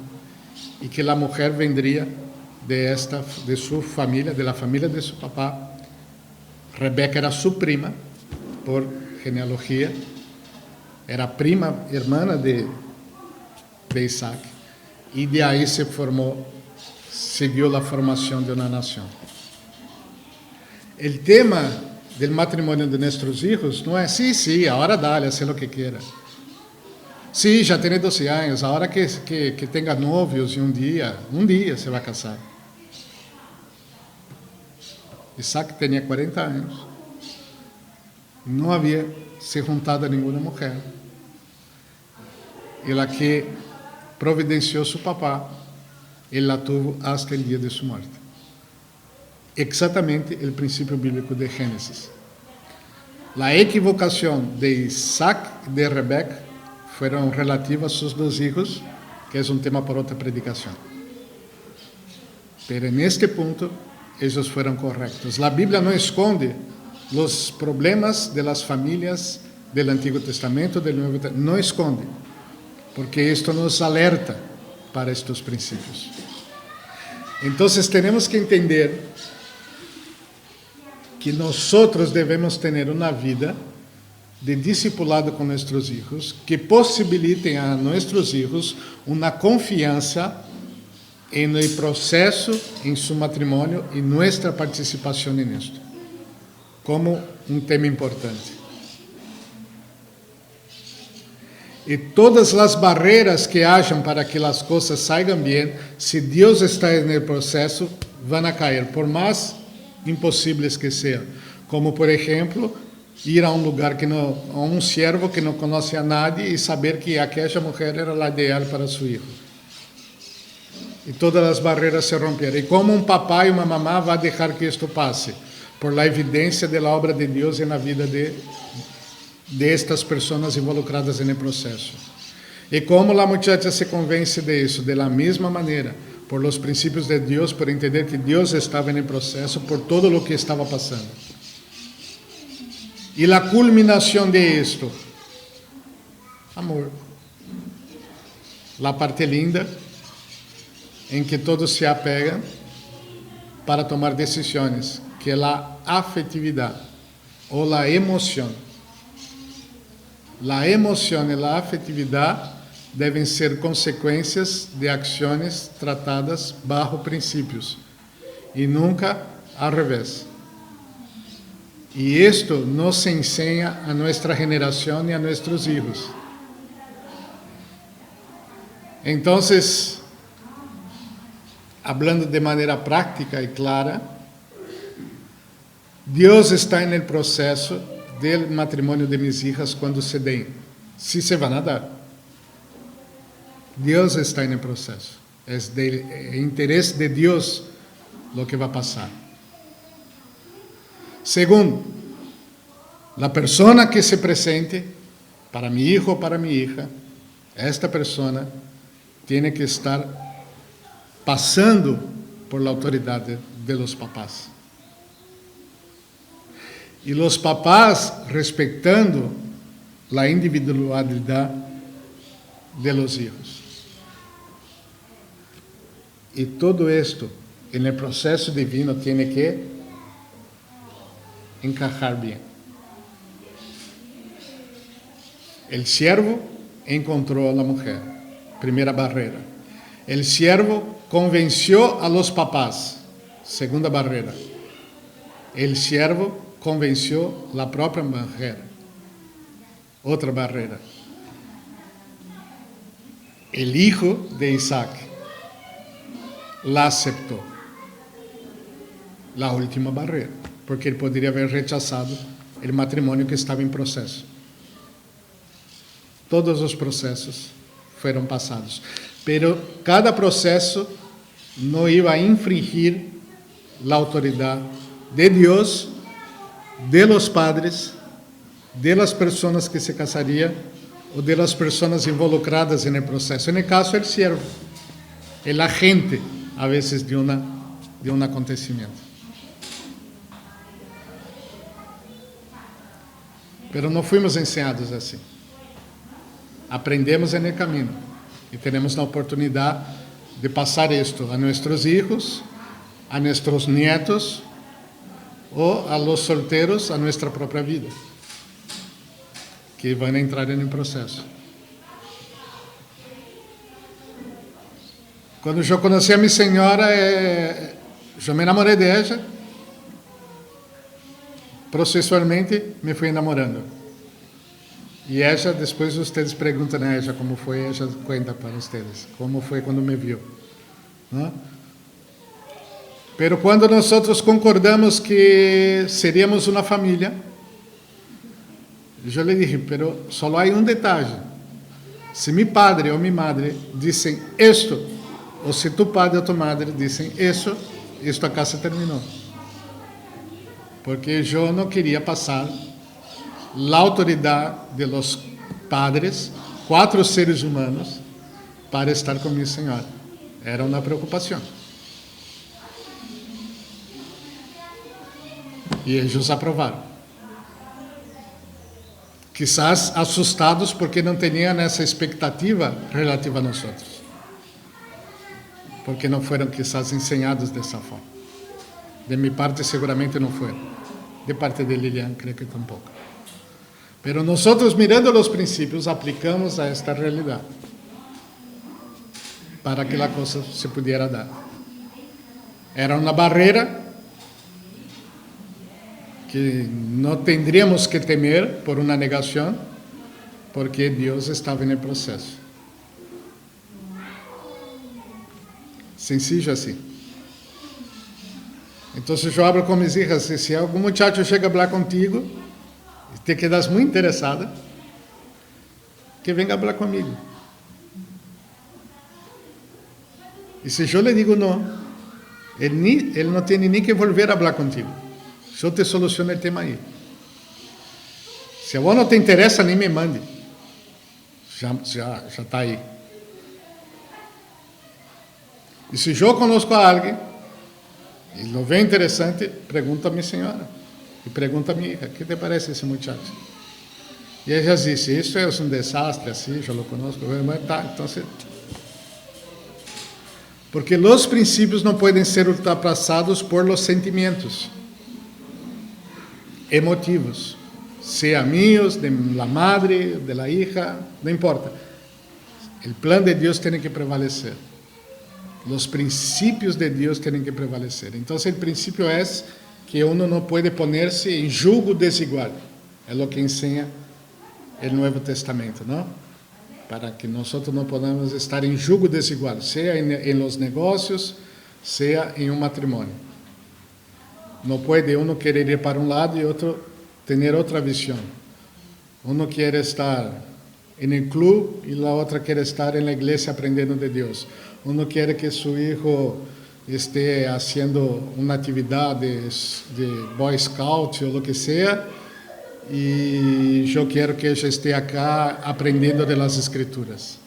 y que la mujer vendría de su familia, de la familia de su papá. Rebeca era su prima por genealogía, era prima hermana de Isaac, y de ahí siguió la formación de una nación. El tema del matrimonio de nuestros hijos no es, sí, ahora dale, haz lo que quiera. Sí, ya tiene 12 años, ahora que tenga novios y un día se va a casar. Isaac tenía 40 años, no había se juntado a ninguna mujer. e la que providenció su papá, él la tuvo hasta el día de su muerte. Exactamente el principio bíblico de Génesis. La equivocación de Isaac y de Rebeca fueron relativas a sus dos hijos, que es un tema para otra predicación. Pero en este punto, ellos fueron correctos. La Biblia no esconde los problemas de las familias del Antiguo Testamento, del Nuevo Testamento, no esconde, porque esto nos alerta para estos principios. Entonces tenemos que entender que nosotros debemos tener una vida de discipulado con nuestros hijos que posibiliten a nuestros hijos una confianza en el proceso, en su matrimonio y nuestra participación en esto, como un tema importante. Y todas las barreras que hayan para que las cosas salgan bien, si Dios está en el proceso, van a caer, por más imposibles que sean. Como, por ejemplo, ir a un lugar a un siervo que no conoce a nadie y saber que aquella mujer era la ideal para su hijo. Y todas las barreras se rompieron. Y como un papá y una mamá va a dejar que esto pase, por la evidencia de la obra de Dios en la vida de estas personas involucradas en el proceso. Y como la muchacha se convence de eso, de la misma manera, por los principios de Dios, por entender que Dios estaba en el proceso, por todo lo que estaba pasando. Y la culminación de esto, amor. La parte linda, en que todos se apegan para tomar decisiones, que es la afectividad o la emoción. La emoción y la afectividad deben ser consecuencias de acciones tratadas bajo principios y nunca al revés. Y esto no se enseña a nuestra generación ni a nuestros hijos. Entonces, hablando de manera práctica y clara, Dios está en el proceso del matrimonio de mis hijas cuando se den, si se van a dar. Dios está en el proceso. Es del interés de Dios lo que va a pasar. Segundo, la persona que se presente para mi hijo o para mi hija, esta persona tiene que estar pasando por la autoridad de los papás. Y los papás respetando la individualidad de los hijos. Y todo esto en el proceso divino tiene que encajar bien. El siervo encontró a la mujer, primera barrera. El siervo convenció a los papás, segunda barrera. El siervo convenció a la propia mujer, otra barrera. El hijo de Isaac la aceptó, la última barrera, porque él podría haber rechazado el matrimonio que estaba en proceso. Todos los procesos fueron pasados, pero cada proceso no iba a infringir la autoridad de Dios, de los padres, de las personas que se casarían o de las personas involucradas en el proceso. En el caso, el siervo, el agente a veces de un acontecimiento. Pero no fuimos enseñados así. Aprendemos en el camino y tenemos la oportunidad de pasar esto a nuestros hijos, a nuestros nietos o a los solteros, a nuestra propia vida, que van a entrar en el proceso. Cuando yo conocí a mi señora, yo me enamoré de ella, procesualmente me fui enamorando. Y ella, después ustedes preguntan a ella cómo fue, ella cuenta para ustedes, cómo fue cuando me vio, ¿no? Pero cuando nosotros concordamos que seríamos una familia, yo le dije, pero solo hay un detalle. Si mi padre o mi madre dicen esto, o si tu padre o tu madre dicen eso, esto acá se terminó. Porque yo no quería pasar la autoridad de los padres, 4 seres humanos, para estar con mi Señora. Era una preocupación. Y ellos aprobaron. Quizás asustados porque não tenían essa expectativa relativa a nosotros. Porque não foram quizás ensinados dessa forma. De mi parte seguramente não foram. De parte de Lilian creio que tampouco. Pero nosotros mirando los principios aplicamos a esta realidad para que la cosa se pudiera dar. Era una barrera que no tendríamos que temer por una negación, porque Dios estaba en el proceso. Sencillo así. Entonces yo hablo con mis hijas, y si algún muchacho llega a hablar contigo, y te quedas muy interesada, que venga a hablar conmigo. Y si yo le digo no, él no tiene ni que volver a hablar contigo. Yo te soluciono el tema ahí. Si a vos no te interesa, ni me mande. Ya está ahí. Y si yo conozco a alguien y lo veo interesante, pregunto a mi señora y pregunto a mi hija, ¿qué te parece ese muchacho? Y ella dice, esto es un desastre, así, yo lo conozco. Entonces, porque los principios no pueden ser ultrapasados por los sentimientos emotivos, sea míos, de la madre, de la hija, no importa. El plan de Dios tiene que prevalecer. Los principios de Dios tienen que prevalecer. Entonces el principio es que uno no puede ponerse en yugo desigual. Es lo que enseña el Nuevo Testamento, ¿no? Para que nosotros no podamos estar en yugo desigual, sea en los negocios, sea en un matrimonio. No puede uno querer ir para un lado y otro tener otra visión. Uno quiere estar en el club y la otra quiere estar en la iglesia aprendiendo de Dios. Uno quiere que su hijo esté haciendo una actividad de Boy Scout o lo que sea, y yo quiero que ella esté acá aprendiendo de las Escrituras.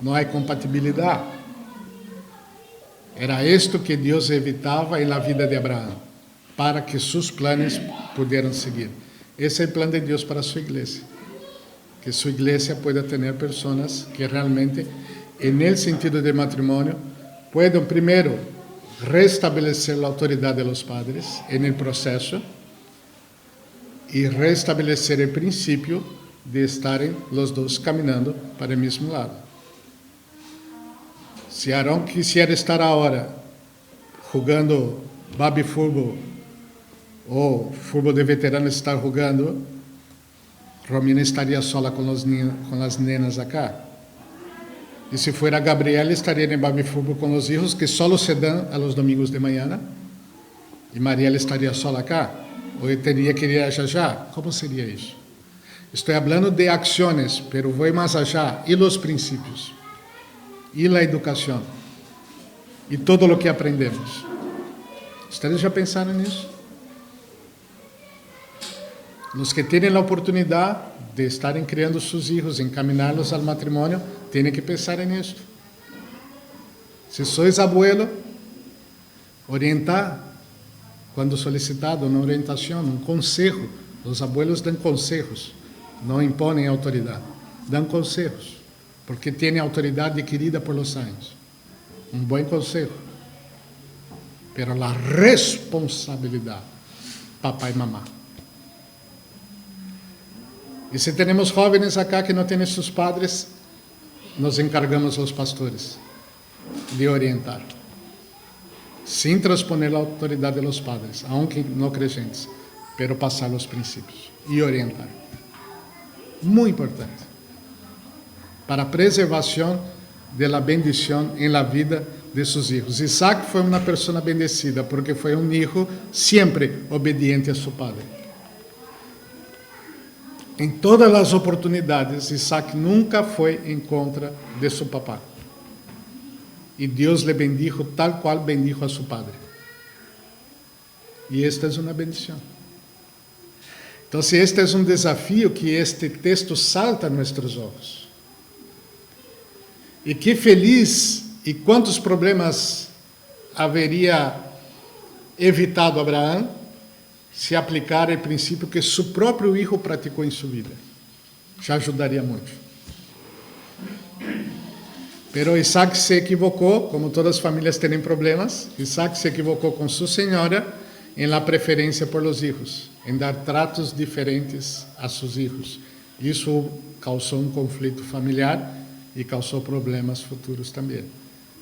No hay compatibilidad. Era esto que Dios evitaba en la vida de Abraham, para que sus planes pudieran seguir. Ese es el plan de Dios para su iglesia. Que su iglesia pueda tener personas que realmente, en el sentido del matrimonio, puedan primero restablecer la autoridad de los padres en el proceso y restablecer el principio de estar los dos caminando para el mismo lado. Si Aarón quisiera estar ahora jugando baby fútbol o fútbol de veteranos estar jugando, Romina estaría sola con las nenas acá. Y si fuera Gabriela, estaría en el baby fútbol con los hijos que solo se dan a los domingos de mañana. Y Mariela estaría sola acá. O tendría que ir allá. ¿Cómo sería eso? Estoy hablando de acciones, pero voy más allá. Y los principios. Y la educación. Y todo lo que aprendemos. ¿Ustedes ya pensaron en eso? Los que tienen la oportunidad de estar criando sus hijos, encaminarlos al matrimonio, tienen que pensar en esto. Si sois abuelo, orientar, cuando solicitado una orientación, un consejo. Los abuelos dan consejos, no imponen autoridad, dan consejos, porque tienen autoridad adquirida por los años. Un buen consejo. Pero la responsabilidad, papá y mamá. Y si tenemos jóvenes acá que no tienen sus padres, nos encargamos los pastores de orientar, sin transponer la autoridad de los padres, aunque no creyentes, pero pasar los principios y orientar. Muy importante. Para preservación de la bendición en la vida de sus hijos. Isaac fue una persona bendecida porque fue un hijo siempre obediente a su padre. em todas as oportunidades, Isaac nunca foi em contra de seu papá. E Deus le bendijo tal qual bendijo a seu padre. E esta é uma bendição. Então, este é um desafio que este texto salta a nossos olhos. E que feliz e quantos problemas haveria evitado Abraão se aplicar o princípio que seu próprio filho praticou em sua vida. Já ajudaria muito. Pero Isaac se equivocou, como todas as famílias têm problemas. Isaac se equivocou com sua senhora em la preferência por los hijos, em dar tratos diferentes a seus filhos. Isso causou um conflito familiar e causou problemas futuros também.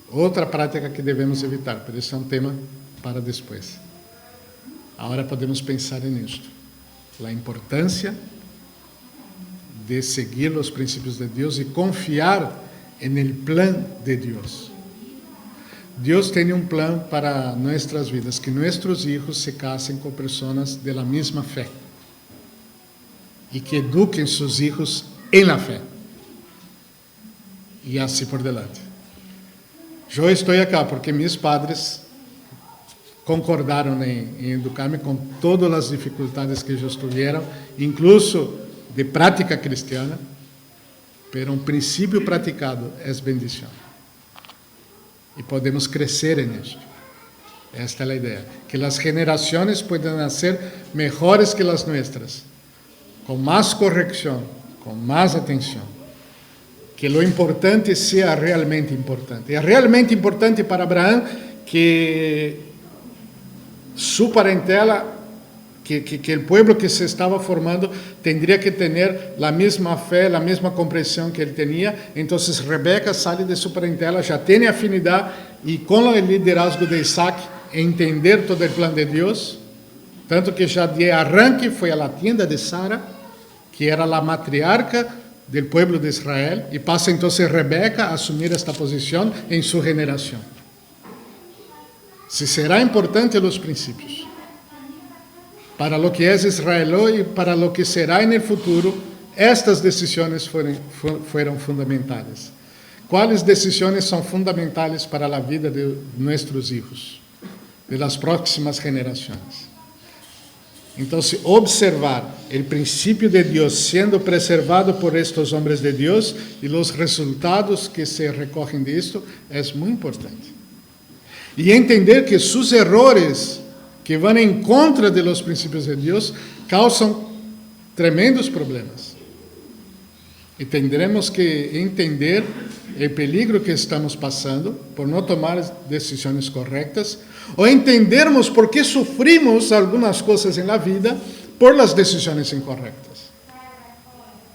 Outra prática que devemos evitar, pero esse é um tema para depois. Agora podemos pensar nisto. A importância de seguir os princípios de Deus e confiar no plano de Deus. Deus tem um plano para nossas vidas, que nossos filhos se casem com pessoas de la mesma fé e que eduquem seus filhos em la fé. E assim por delante. Eu estou aqui porque meus padres concordaram em educar-me com todas as dificuldades que eles tiveram, incluso de prática cristiana, pero um princípio praticado é bendição. E podemos crescer nisso. Esta é a ideia. Que as gerações possam ser melhores que as nossas, com mais correção, com mais atenção. Que o importante seja realmente importante. É realmente importante para Abraão que sua parentela, que o povo que se estava formando, teria que ter a mesma fé, a mesma compreensão que ele tinha. Então, Rebeca sai de sua parentela, já tem afinidade, e com o liderazgo de Isaac, entender todo o plano de Deus, tanto que já de arranque foi a tienda de Sara, que era a matriarca do povo de Israel, e passa então Rebeca a assumir esta posição em sua geração. Se será importante os princípios para lo que é Israel e para lo que será no futuro, estas decisões foram fundamentais. Quais decisões são fundamentais para a vida de nossos filhos, de las próximas gerações? Então, se observar o princípio de Deus sendo preservado por estes homens de Deus e os resultados que se recorrem disto, é muito importante. E entender que seus errores, que vão em contra de los princípios de Deus, causam tremendos problemas. E tendremos que entender o peligro que estamos passando por não tomar decisões corretas, ou entendermos por que sofrimos algumas coisas na vida por las decisões incorretas.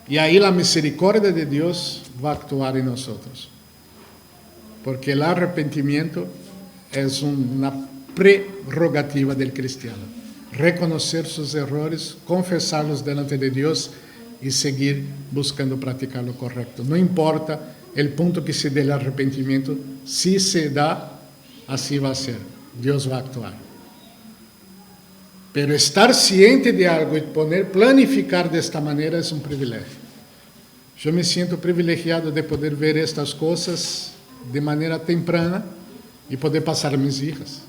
E aí a misericórdia de Deus vai actuar em nós. Porque o arrependimento é uma prerrogativa do cristiano. Reconocer seus errores, confessá-los delante de Deus e seguir buscando praticar o correto. Não importa o ponto que se dê o arrependimento, se se dá, assim vai ser. Deus vai actuar. Pero estar ciente de algo e planificar desta maneira é um privilégio. Eu me sinto privilegiado de poder ver estas coisas de maneira temprana e poder passar a minhas filhas.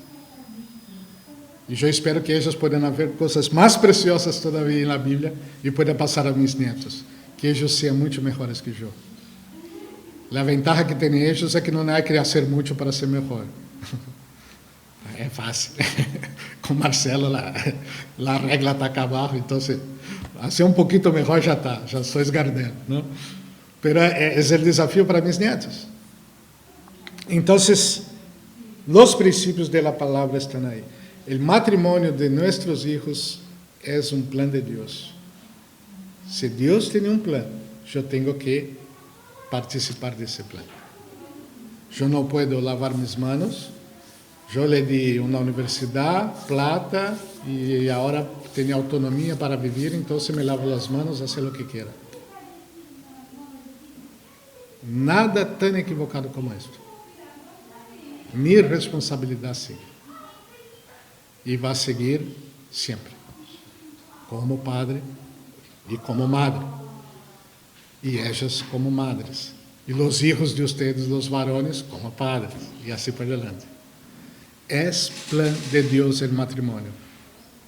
E eu espero que eles possam ver coisas mais preciosas todavia na Bíblia e possam passar a meus netos, que eles sejam muito melhores que eu. A ventaja que tem eles é que não há que fazer muito para ser melhor. É fácil. Com Marcelo, a regra está cá abaixo, então, ser um pouquinho melhor já está, já sou esgardeno, não? Mas é o desafio para meus netos. Então, os princípios da palavra estão aí. O matrimônio de nossos filhos é um plano de Deus. Se Deus tem um plano, eu tenho que participar desse plano. Eu não posso lavar minhas manos. Eu le di uma universidade, plata, e agora tenho autonomia para viver, então me lavo as manos, faço o que quero. Nada tão equivocado como isto. Minha responsabilidade sigue. E vai seguir sempre. Como padre y como madre, y ellas como madres, y los hijos de ustedes, los varones, como padres, y así por delante. Es plan de Dios el matrimonio.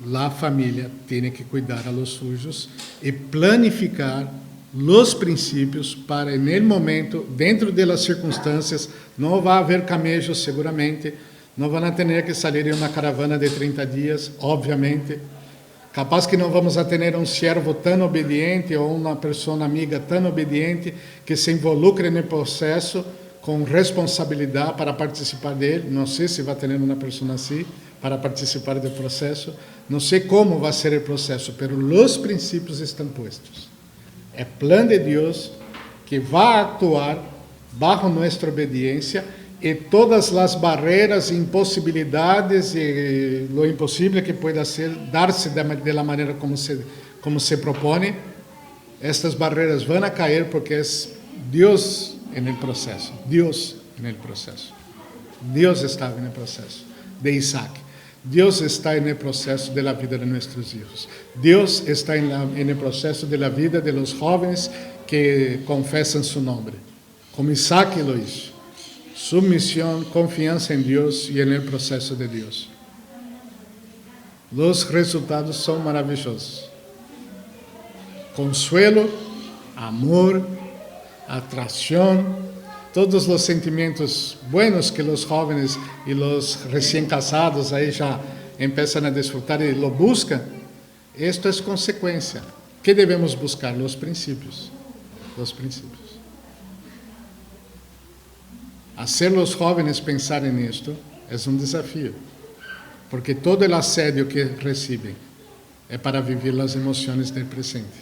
La familia tiene que cuidar a los suyos y planificar los principios para en el momento, dentro de las circunstancias, no va a haber camellos seguramente, no van a tener que salir en una caravana de 30 días, obviamente. Capaz que não vamos a ter um servo tão obediente ou uma pessoa amiga tão obediente que se involucre no processo com responsabilidade para participar dele. Não sei se vai ter uma pessoa assim para participar do processo. Não sei como vai ser o processo, mas os princípios estão postos. É plano de Deus que vai actuar bajo nossa obediência e todas as barreiras, impossibilidades e lo impossível que pueda ser, dar-se da maneira como se propõe, estas barreiras vão a cair porque é Deus no processo. Deus no processo. Deus estava no processo de Isaac. Deus está no processo da vida de nossos filhos. Deus está no processo da vida de los jovens que confessam su nome, como Isaac lo hizo. Submissão, confiança em Deus e no processo de Deus. Os resultados são maravilhosos. Consuelo, amor, atração, todos os sentimentos buenos que os jovens e os recém-casados aí já começam a desfrutar e lo buscam. Isto é consequência. O que devemos buscar? Os princípios. Os princípios. Hacer los jóvenes pensar en esto es un desafío, porque todo el asedio que reciben es para vivir las emociones del presente.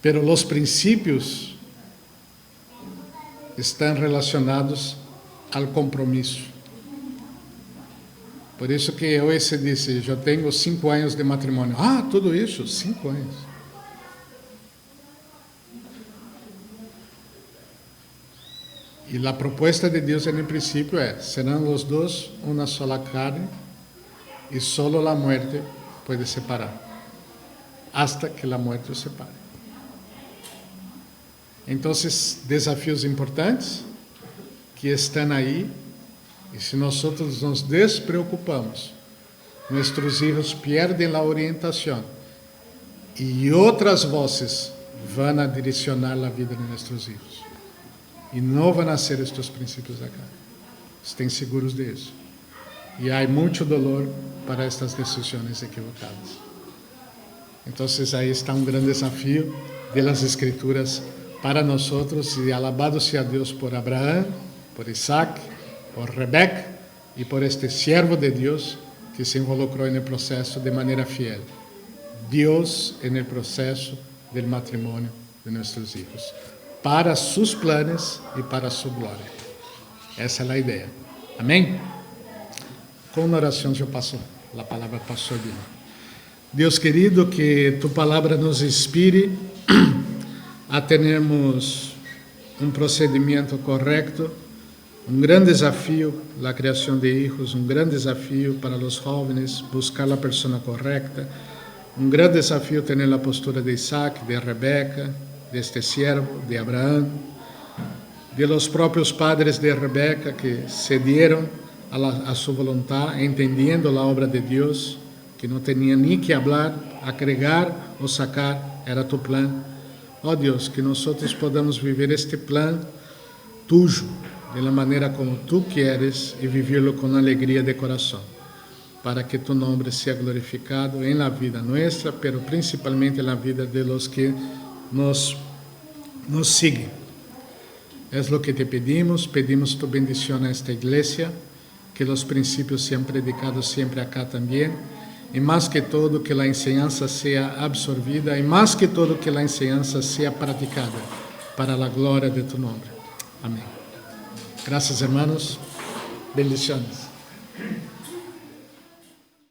Pero los principios están relacionados al compromiso. Por eso que hoy se dice, yo tengo 5 años de matrimonio. Ah, todo eso, 5 años. E a proposta de Deus no princípio é: serão os dois uma sola carne, e solo a muerte pode separar, hasta que a muerte os separe. Então, desafios importantes que estão aí, e se nós nos despreocupamos, nossos filhos perdem a orientação, e outras vozes vão a direcionar a vida de nossos filhos. E não vão nascer estes princípios acá. Estén seguros disso. E há muito dolor para estas decisões equivocadas. Então, aí está um grande desafio das Escrituras para nós. E alabado seja Deus por Abraão, por Isaac, por Rebeca e por este siervo de Deus que se involucrou no processo de maneira fiel. Deus no processo do matrimônio de nossos filhos, para sus planes e para su glória. Essa é a ideia. Amém? Com uma oração eu passo a palavra para o pastor Dino. Deus querido, que tu palavra nos inspire a termos um procedimento correto, um grande desafio, a criação de filhos, um grande desafio para os jovens, buscar a pessoa correta, um grande desafio ter a postura de Isaac, de Rebeca, de este siervo, de Abraão, de los próprios padres de Rebeca que cedieron a sua vontade, entendendo a obra de Deus, que não tinha nem que falar, agregar ou sacar, era tu plano. Ó Deus, que nós podamos viver este plano tuyo, de la maneira como tu queres, e vivê-lo com alegria de coração, para que tu nome seja glorificado em la vida nuestra, pero principalmente na vida de los que nos siguen. Es lo que te pedimos tu bendición a esta iglesia, que los principios sean predicados siempre acá también, y más que todo que la enseñanza sea absorbida, y más que todo que la enseñanza sea practicada para la gloria de tu nombre. Amén. Gracias, hermanos. Bendiciones.